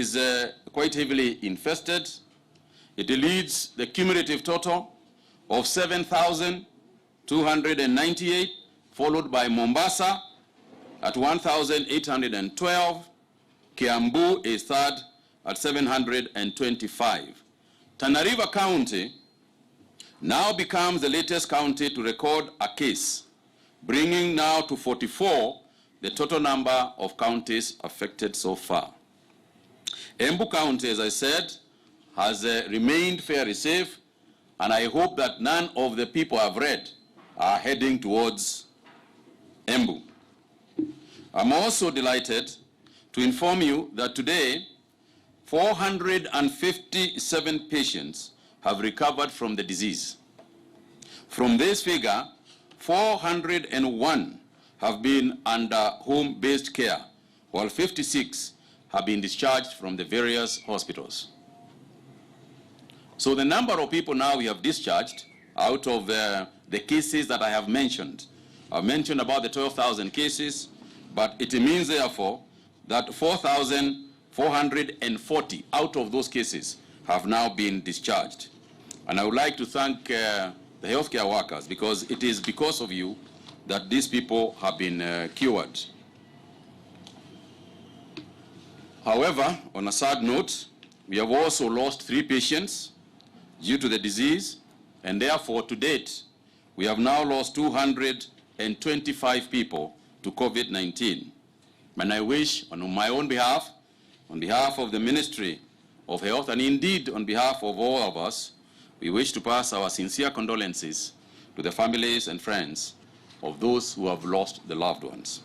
is quite heavily infested. It leads the cumulative total of 7,298, followed by Mombasa at 1,812. Kiambu is third at 725. Tana River County now becomes the latest county to record a case, bringing now to 44 the total number of counties affected so far. Embu County, as I said, has remained fairly safe, and I hope that none of the people I've read are heading towards Embu. I'm also delighted to inform you that today 457 patients have recovered from the disease. From this figure, 401 have been under home-based care, while 56 have been discharged from the various hospitals. So the number of people now we have discharged out of the cases that I have mentioned, I've mentioned about the 12,000 cases, but it means therefore that 4,440 out of those cases have now been discharged. And I would like to thank the healthcare workers, because it is because of you that these people have been cured. However, on a sad note, we have also lost 3 patients due to the disease, and therefore to date, we have now lost 225 people to COVID-19. And I wish, on my own behalf, on behalf of the Ministry of Health, and indeed on behalf of all of us, we wish to pass our sincere condolences to the families and friends of those who have lost their loved ones.